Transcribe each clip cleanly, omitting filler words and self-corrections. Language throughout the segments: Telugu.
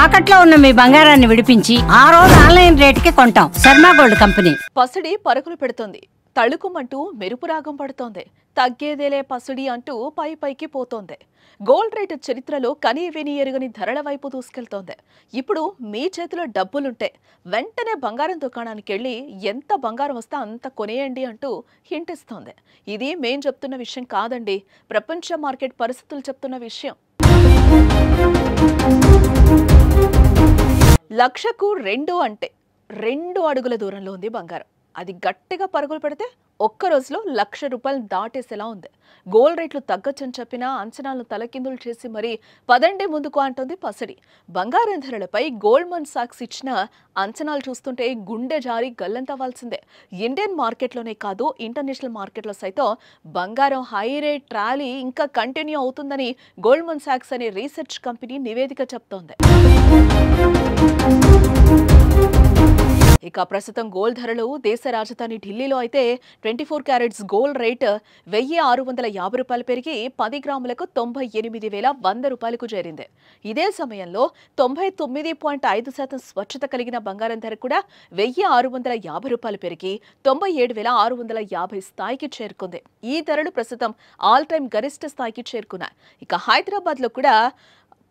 తాకట్లో ఉన్న మీ బంగారాన్ని విడిపించి ఆ రోజు ఆన్లైన్ రేటుకి కొంటాం. Sharma gold company. పసిడి పరుగులు పెడుతోంది. తళుకుమంటూ మెరుపు రాగం పడుతోంది. తగ్గేదేలే పసిడి అంటూ పైకి పోతోంది. గోల్డ్ రేటు చరిత్రలో కనీ విని ఎరుగని ధరల వైపు దూసుకెళ్తోంది. ఇప్పుడు మీ చేతిలో డబ్బులుంటే వెంటనే బంగారం దుకాణానికి వెళ్ళి ఎంత బంగారం వస్తే అంత కొనేయండి అంటూ హింట్ ఇస్తోంది. ఇది మేం చెప్తున్న విషయం కాదండి, ప్రపంచ మార్కెట్ పరిస్థితులు చెప్తున్న విషయం. లక్షకు 2 అంటే 2 అడుగుల దూరంలో ఉంది బంగారం. అది గట్టిగా పరుగులు పెడితే ఒక్క రోజులో ₹1,00,000 దాటేసేలా ఉంది. గోల్డ్ రేట్లు తగ్గొచ్చని చెప్పినా అంచనాలను తలకిందులు చేసి మరీ పదండి ముందుకు అంటోంది పసిడి. బంగారం ధరలపై గోల్డ్మన్ సాక్స్ ఇచ్చిన అంచనాలు చూస్తుంటే గుండె జారి గల్లంతవ్వాల్సిందే. ఇండియన్ మార్కెట్లోనే కాదు, ఇంటర్నేషనల్ మార్కెట్లో సైతం బంగారం హై రేట్ ర్యాలీ ఇంకా కంటిన్యూ అవుతుందని గోల్డ్మన్ సాక్స్ అనే రీసెర్చ్ కంపెనీ నివేదిక చెప్తోంది. ఇక ప్రస్తుతం గోల్డ్ ధరలు దేశ రాజధాని ఢిల్లీలో అయితే 24 క్యారెట్స్ గోల్డ్ రేట్ ₹1,650 పెరిగి 10 గ్రాములకు ₹98,100కు చేరింది. ఇదే సమయంలో 99.5% స్వచ్ఛత కలిగిన బంగారం ధర కూడా ₹1,650 పెరిగి 97,650 స్థాయికి చేరుకుంది. ఈ ధరలు ప్రస్తుతం ఆల్ టైమ్ గరిష్ట స్థాయికి చేరుకున్నాయి. ఇక హైదరాబాద్ లో కూడా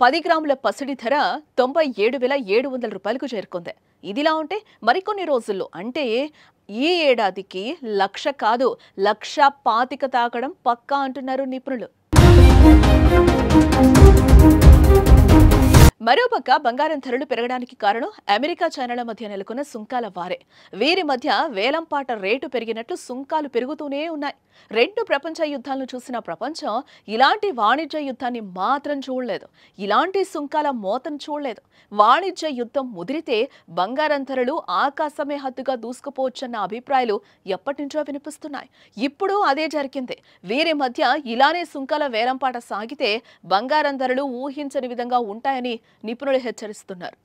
10 గ్రాముల పసిడి ధర ₹97,700కు చేరుకుంది. ఇదిలా ఉంటే మరికొన్ని రోజుల్లో అంటే ఈ ఏడాదికి 1,00,000 కాదు, 1,25,000 తాకడం పక్కా అంటున్నారు నిపుణులు. మరోపక్క బంగారం ధరలు పెరగడానికి కారణం అమెరికా చైనాల మధ్య నెలకొన్న సుంకాల వారే. వీరి మధ్య వేలంపాట రేటు పెరిగినట్లు సుంకాలు పెరుగుతూనే ఉన్నాయి. 2 ప్రపంచ యుద్ధాలను చూసిన ప్రపంచం ఇలాంటి వాణిజ్య యుద్ధాన్ని మాత్రం చూడలేదు, ఇలాంటి సుంకాల మోతను చూడలేదు. వాణిజ్య యుద్ధం ముదిరితే బంగారం ధరలు ఆకాశమే హద్దుగా దూసుకుపోవచ్చన్న అభిప్రాయాలు ఎప్పటినుంచో వినిపిస్తున్నాయి. ఇప్పుడు అదే జరిగింది. వీరి మధ్య ఇలానే సుంకాల వేలంపాట సాగితే బంగారం ధరలు ఊహించని విధంగా ఉంటాయని నిపుణులు హెచ్చరిస్తున్నారు.